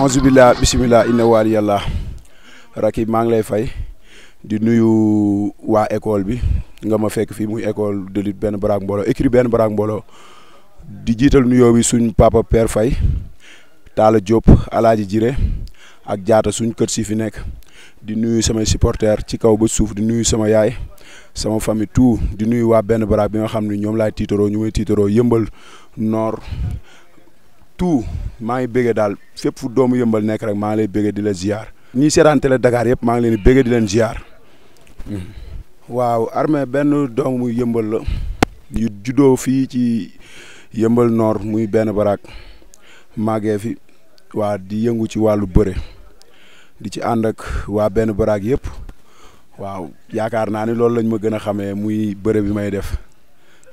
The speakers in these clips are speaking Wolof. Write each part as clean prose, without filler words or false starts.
onze billah bisimilah inna waali yàlla rakib maa ngi lay fay di nuyu waa école bi nga ma fekk fii muy école de lutte benn baraak mbooloo écrit benn baraak mbooloo di jiital nuyoo bi suñ papa Père Faye Talla Diop Alaaji Jire ak jaata suñ kër si fi nekk di nuyu samay supporters ci kaw ba suuf di nuyu sama yaay sama famille tout di nuyu waa benn baraak bi nga xam ne ñoom laay tiitaroo ñu may tiitaroo yëmbal nord tout maa ngi bëggee daal fépp fu doomu yëmbal nekk rek maa ngi lay bëggee di la ziar. ñii seetaan télé Dakar yëpp maa ngi leen di bëggee di leen ziar. waaw Armé benn doomu yëmbal la yu juddoo fii ci yëmbal nord muy benn baraak màggee fi waa di yëngu ci wàllu bëre di ci ànd ak waa benn baraak yëpp waaw yaakaar naa ni loolu lañ ma gën a xamee muy bëre bi may def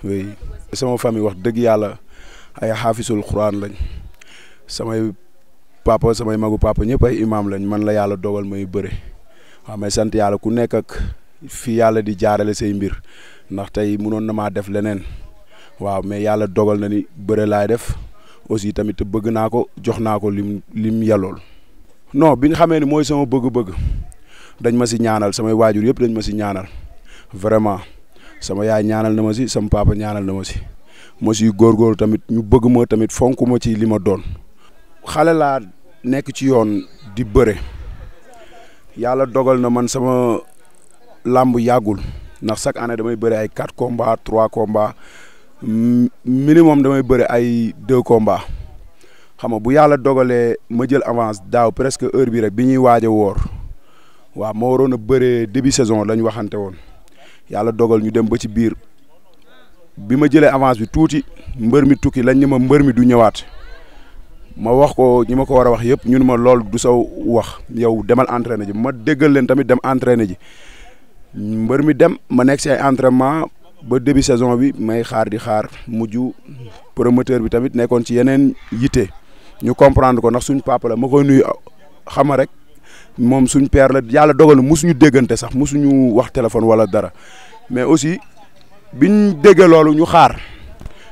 oui. sama famille wax dëgg yàlla ay xaafisul xuraan lañ samay papa samay magu papa ñëpp ay imam lañ man la yàlla dogal may bëre waaw may sant yàlla ku nekk ak fi yàlla di jaarale say mbir ndax tey mënoon na maa def leneen waaw mais yàlla dogal na ni bëre laay def aussi tamit bëgg naa ko jox naa ko lim yalool non bi nga xamee ni mooy sama bëgg-bëgg dañ ma si ñaanal samay waajur yëpp dañ ma si ñaanal vraiment sama yaay ñaanal na ma si sama papa ñaanal na ma si ma si góorgóorlu tamit ñu bëgg ma tamit fonk ma ci li ma doon xale laa nekk ci yoon di bëre yàlla dogal na man sama làmb yàggul ndax chaque année damay bëre ay 4 combats 3 combats minimum damay bëre ay 2 combats xam nga bu yàlla dogalee ma jël avance daaw presque heure bi rek bi ñuy waaj a woor waaw ma waroon a bëree début saison lañ waxante woon yàlla dogal ñu dem ba ci biir bi ma jëlee avance bi tuuti mbër mi tukki lañ ni ma mbër mi du ñëwaat ma wax ko ñi ma ko war a wax yëpp ñun ma lool du saw wax yow demal entraîner ji ma déggal leen tamit dem entraîner ji mbër mi dem ma nekk si ay entraînement ba début saison bi may xaar di xaar mujj promoteur bi tamit nekkoon ci yeneen yitte ñu comprendre ko ndax suñ papa la ma koy nuyu xama rek moom suñ père la yàlla dogal na musuñu déggante sax musuñu wax téléphone wala dara mais aussi biñ déggee loolu ñu xaar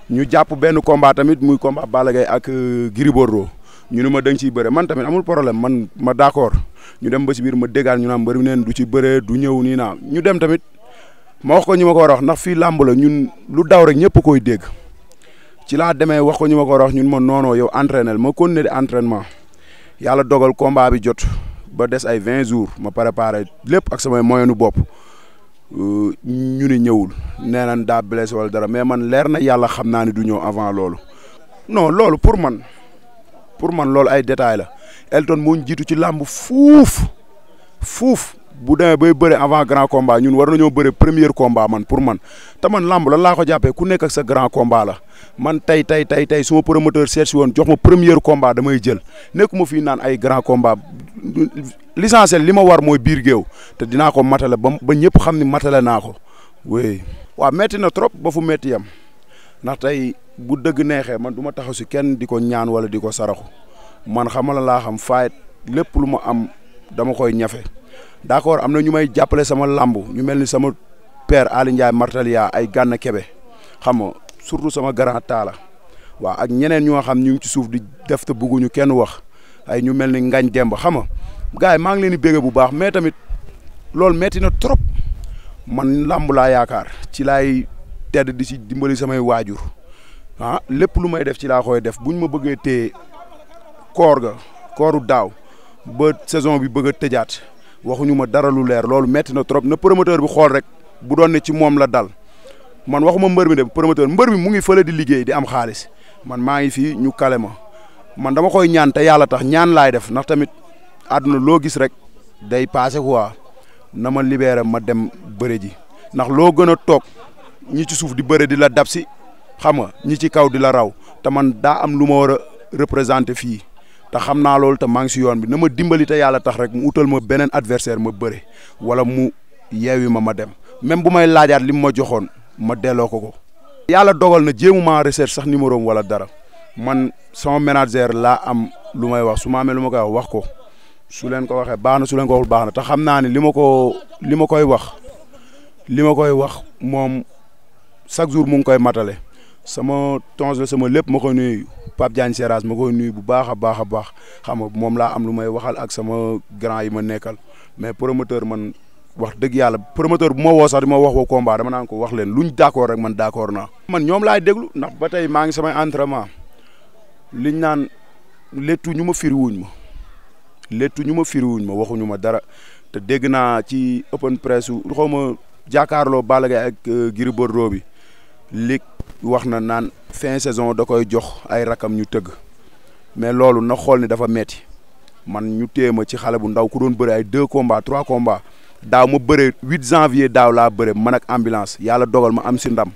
ñu jàpp benn combat tamit muy combat Balla Gaye ak Gris Bordeaux ñu ne ma da nga ciy bëre man tamit amul problème man ma d'accord ñu dem ba si biir ma déggaal ñu naan mbër mi neen du ci bëree du ñëw nii naa ñu dem tamit ma wax ko ñi ma ko war a wax ndax fii làmb la ñun lu daw rek ñëpp koy dégg ci laa demee wax ko ñi ma ko war a wax ñun ma noonoo yow entraîner ma continuer di entraînement yàlla dogal combat bi jot ba des ay 20 jours ma préparé lépp ak samay moyenu bopp ñu ni ñëwul nee nañ daa blessé wala dara mais man leer na yàlla xam naa ne du ñëw avant loolu non loolu pour man loolu ay détails la Elton moo ñu jiitu ci làmb fuuf bu demee bay bëre avant grand combat ñun war nañoo bëre premier combat man pour man te man làmb lan laa ko jàppee ku nekk ak sa grand combat la man tey suma promoteur seet si woon jox ma premier combat damay jël nekkuma fii naan ay grand combat l'essentiel li ma war mooy biir géew te dinaa ko matale ba ñëpp xam ni matale naa ko oui. waaw metti na trop ba fu metti yam ndax tey bu dëgg neexee man du ma taxaw si kenn di ko ñaan wala di ko saraxu man xamala laa xam faayet lépp lu ma am dama koy ñafe d'accord am na ñu may jàppale sama lamb ñu mel ni sama père Ali Ndiaye Martalia ay Gànna Kebe xam nga surtout sama grand Talla waaw ak ñeneen ñu nga xam ñu ngi ci suuf di def te bëgguñu kenn wax ay ñu mel ni Ngañ Demba xam nga gars yi maa ngi leen di bégge bu baax mais tamit loolu metti na trop man lamb laa yaakaar ci laay tedd di si dimbali samay waajur lépp lu may def ci laa koy def buñ ma bëggee téye kooru daaw ba saison bi bëgg a tëjaat waxuñu ma dara lu leer loolu metti na trop na promoteur bi xool rek bu doon ne ci moom la dal man waxuma mbër mi de promoteur mbër mi mu ngi fële di liggéey di am xaalis man maa ngi fii ñu kale ma man dama koy ñaan te yàlla tax ñaan laay def ndax tamit àdduna loo gis rek day passé quoi na ma libéré ma dem bëre ji ndax loo gën a toog ñi ci suuf di bëre di la dab si xam nga ñi ci kaw di la raw te man daa am lu ma war a représenter fii te xam naa loolu te maa ngi si yoon bi na ma dimbali te yàlla tax rek mu utal ma beneen adversaire ma bëre wala mu yeewi ma dem même bu may laajaat li mu ma joxoon ma delloo ko. yàlla dogal na jéemu maa recherche sax numéro am wala dara man sama manager laa am lu may wax su ma amee lu ma koy wax ko su leen ko waxee baax na su leen ko waxul baax na te xam naa ne li ma koy wax moom chaque jour mu ngi koy matale sama tons la sama lépp ma koy nuyu Pape Diagne Seras ma koy nuyu bu baax a baax a baax xam nga moom laa am lu may waxal ak sama grand yi ma nekkal mais promoteur man wax dëgg yàlla promoteur bu ma woo sax di ma wax wa combat dama naan ko wax leen luñ d'accord rek man d'accord naa. man ñoom laay déglu ndax ba tey maa ngi samay entraînement liñ naan léttu ñu ma firiwuñ ma waxuñu ma dara te dégg naa ci open press xaw ma jàkkaarloo Balla Gaye ak Gris Bordeaux bi lig wax na naan fin saison da koy jox ay rakam ñu tëgg mais loolu na xool ni dafa metti man ñu téye ma ci xale bu ndaw ku doon bëre ay 2 combats 3 combats daaw ma bëre 8 janvier daaw laa bëre man ak ambulance yàlla dogal ma am si ndam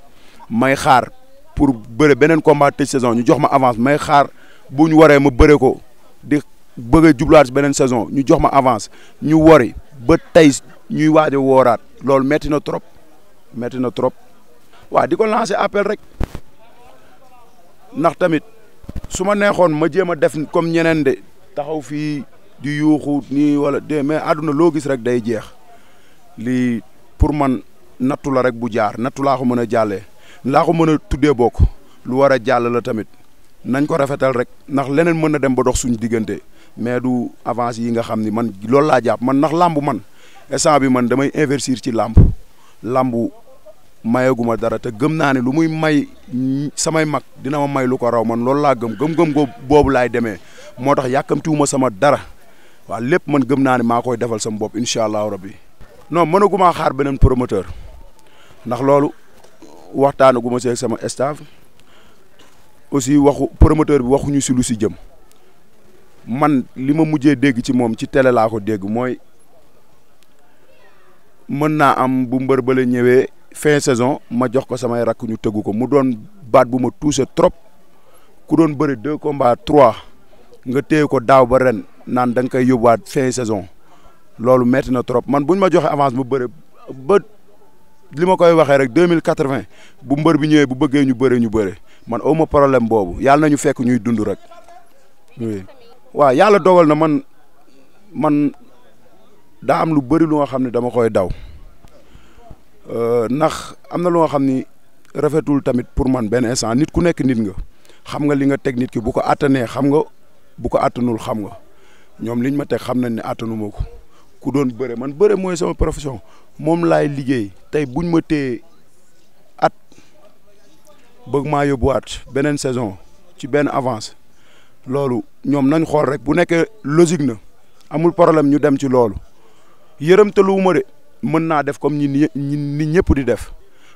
may xaar pour bëre beneen combat tëj saison ñu jox ma avance may xaar bu ñu waree ma bëre ko di bëgg a jubluwaat si beneen saison ñu jox ma avance ñu wari ba tey ñuy waaj a wooraat loolu metti na trop waaw di ko lancer appel rek ndax tamit su ma neexoon ma jéem a def comme ñeneen de taxaw fii di yuuxu nii wala de mais àdduna loo gis rek day jeex lii pour man nattu la rek bu jaar nattu laa ko mën a jàllee laa ko mën a tuddee bokk lu war a jàll la tamit nañ ko rafetal rek ndax leneen mën na dem ba dox suñu diggante mais du avance yi nga xam ni man loolu laa jàpp man ndax làmb man instant bi man damay investir ci làmbu mayaguma dara te gëm naa ne lu muy may samay mag dina ma may lu ko raw man loolu laa gëm boobu laay demee moo tax yàkkamtiwuma sama dara waaw lépp man gëm naa ne maa koy defal sama bopp incha allahu rabbi non mënaguma xaar beneen promoteur ndax loolu waxtaanaguma seeg sama staff aussi waxu promoteur bi waxuñu si lu si jëm man li ma mujjee dégg ci moom ci télé laa ko dégg mooy mën naa am bu mbër ba la ñëwee fin saison ma jox ko samay rakk ñu tëggu ko mu doon baat bu ma touché trop ku doon bëri 2 combats 3 nga téye ko daaw ba ren naan da nga koy yóbbuwaat fin saison loolu metti na trop man buñ ma joxe avance ma bëre ba li ma koy waxee rek 2080 bu mbër bi ñëwee bu bëggee ñu bëre man aw ma problème boobu yàlla nañu fekk ñuy dund rek oui. waaw yàlla dogal na man daa am lu bëri lu nga xam ne dama koy daw ndax am na lu nga xam ni rafetul tamit pour man benn instant nit ku nekk nit nga xam nga li nga teg nit ki bu ko attanee xam nga bu ko attanul xam nga ñoom liñ ma teg xam nañ ne attanuma ko ku doon bëre man bëre mooy sama profession moom laay liggéey tey buñ ma téye at bëgg maa yóbbuwaat beneen saison ci benn avance loolu ñoom nañ xool rek bu nekkee logique na amul problème ñu dem ci loolu yërëmtaluwuma de mën naa def comme ñi ñëpp di def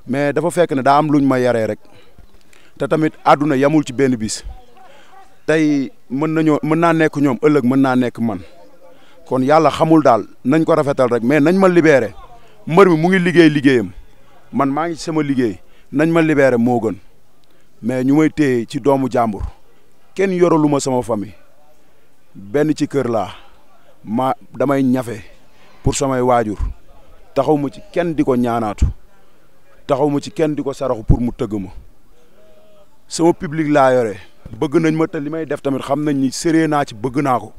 mais dafa fekk ne daa am luñ ma yaree rek te tamit àdduna yamul ci benn bis tey mën naa nekk ñoom ëllëg mën naa nekk man kon yàlla xamul daal nañ ko rafetal rek mais nañ ma libéré mbër mi mu ngi liggéeyam man maa ngi ci sama liggéey nañ ma libéré moo gën mais ñu may téye ci doomu jàmbur kenn yoraluma sama famille benn ci kër laa damay ñafe pour samay waajur taxaw ma ci kenn di ko ñaanaatu taxaw ma ci kenn di ko saraxu pour mu tëgg ma sama public laa yore bëgg nañ ma te li may def tamit xam nañ ni sérée naa ci bëgg naa ko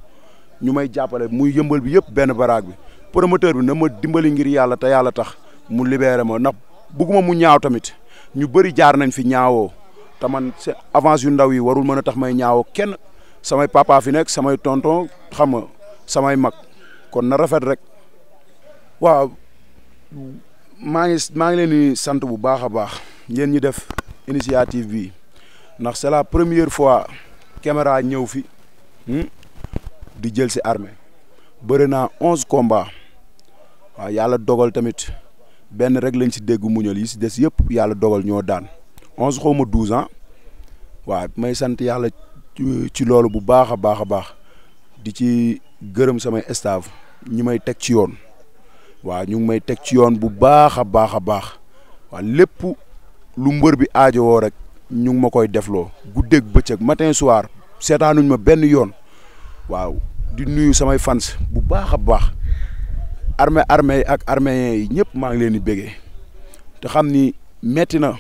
ñu may jàppale muy yëmbal bi yëpp benn baraag bi promoteur bi na ma dimbali ngir yàlla te yàlla tax mu libéré ma ndax bëgguma mu ñaaw tamit ñu bëri jaar nañ fi ñaawoo te man avance yu ndaw yi warul mën a tax may ñaawoo kenn samay papa fi nekk samay tonton xam nga samay mag kon na rafet rek waaw maa ngi leen di sant bu baax a baax yéen ñi def initiative bi ndax c'est la première fois caméra ñëw fi di jël si armée bëri naa 11 combats waaw yàlla dogal tamit benn rek lañ si dégg muñal yi si des yëpp yàlla dogal ñoo daan 11 xaw ma 12 ans waaw may sant yàlla ci loolu bu baax a baax di ci gërëm samay staff ñi may teg ci yoon waaw ñu ngi may teg ci yoon bu baax a baax waaw lépp lu mbër bi aajowoo rek ñu ngi ma koy defloo guddeeg bëccëg matin soir seetaanuñ ma benn yoon waaw di nuyu samay fans bu baax a baax armée ak arméen yi ñëpp maa ngi leen di bégee te xam ni metti na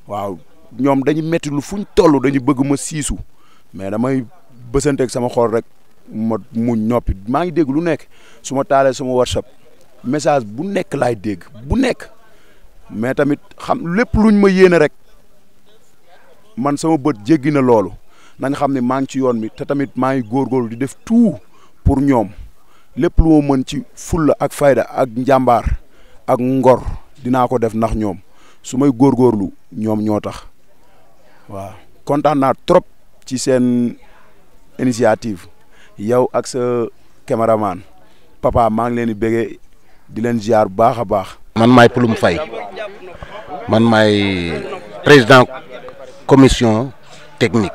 waaw ñoom dañu metti lu fuñ toll dañu bëgg ma siisu mais damay bësanteeg sama xol rek ma muñ noppi maa ngi dégg lu nekk su ma taalee sama WhatsApp message bu nekk laay dégg bu nekk mais tamit xam lépp luñ ma yéene rek man sama bët jéggi na loolu nañ xam ne maa ngi ci yoon mi te tamit maa ngi góorgóorlu di def tout pour ñoom lépp lu ma mën ci fulla ak fayda ak njàmbaar ak ngor dinaa ko def ndax ñoom su may góorgóorlu ñoom ñoo tax waaw kontaan naa trop ci seen initiative yow ak sa caméraman papa maa ngi leen di bëggee di leen ziar bu baax a baax. man maay Pulum Faye man maay président commission technique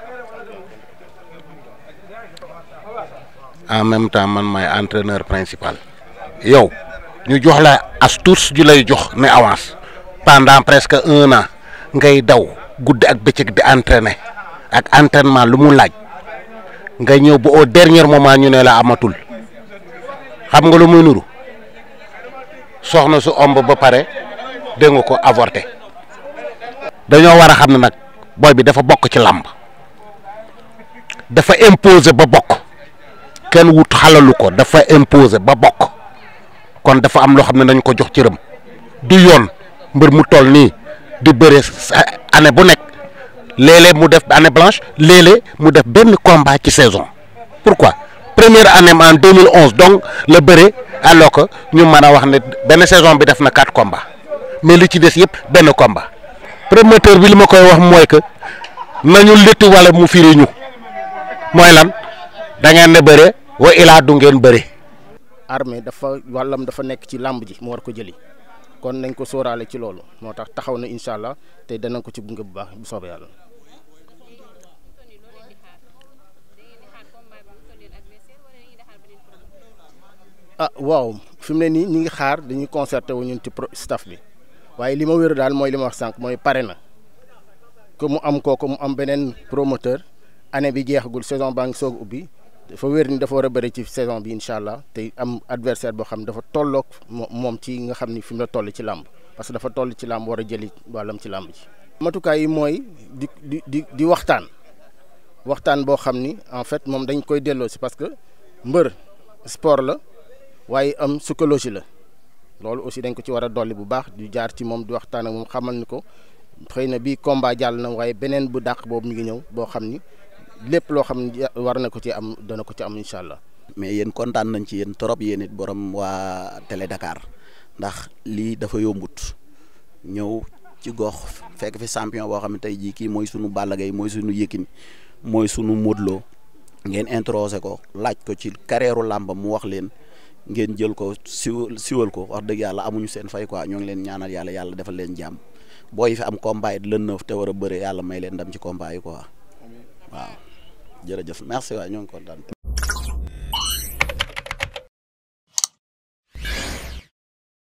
en même temps man maay entraîneur principal. yow ñu jox la as tuut ju lay jox ne avance pendant presque 1 an ngay daw guddi ak bëccëg di entraîner ak entraînement lu mu laaj nga ñëw ba au dernier moment ñu ne la amatul xam nga lu muy nuru soxna su omb ba pare dégg nga ko avorté dañoo war a xam ne nag booy bi dafa bokk ci làmb dafa imposer ba bokk kenn wut xalalu ko dafa imposer ba bokk kon dafa am loo xam ne dañ ko jox cëram du yoon mbër mu toll nii di bëre année bu nekk léeg-léeg mu def année blanche léeg-léeg mu def benn combat ci saison pourquoi première année en 2011 donc la bëre alors que ñu mën a wax ne benn saison bi def na 4 combats mais li ci des yëpp benn combat promoteur bi li ma koy wax mooy que nañu léttu wala mu firi ñu mooy lan da ngeen ne bëre wa ilaa du ngeen bëre. armée dafa wàllam dafa nekk ci làmb ji mu war ko jëli kon nañ ko sóoraale ci loolu moo tax taxaw na incha allah te danañ ko ci gunge bu baax bu soobee yàlla. waaw fi mu ne nii ñu ngi xaar dañuy concerté wu ñun ci staff bi waaye li ma wér daal mooy li ma wax sànq mooy pare na que mu am kooku mu am beneen promoteur année bi jeexagul saison baa ngi soog ubbi dafa wér ni dafa war a bëri ci saison bi incha allah te am adversaire boo xam ne dafa tolloog moom ci nga xam ni fi mu la toll ci làmb parce que dafa toll ci làmb war a jëli wàllam ci làmb ji. matukaay yi mooy di waxtaan boo xam ni en fait moom dañ koy delloo si parce que mbër sport la. waaye am psychologie la loolu aussi dañ ko ci war a dolli bu baax di jaar ci moom di waxtaan ak moom xamal ni ko xëy na bii combat jàll na waaye beneen bu dàq boobu mi ngi ñëw boo xam ni lépp loo xam ni war na ko ci am dana ko ci am incha allah. mais yéen kontaan nañ ci yéen trop yéen it borom waa Télé Dakar ndax lii dafa yombut ñëw ci gox fekk fi champion boo xam ne tey jii kii mooy sunu Balla Gaye mooy sunu Yékini mooy sunu Modou Lo ngeen introsé ko laaj ko ci carrière làmbam mu wax leen. ngeen jël ko siwal ko wax dëgg yàlla amuñu seen fay quoi ñoo ngi leen ñaanal yàlla defal leen jàmm booy yi fi am combat yi lën na te war a bëre yàlla may leen ndam ci combat yi quoi waaw jërëjëf merci waay ñoo ngi kontaan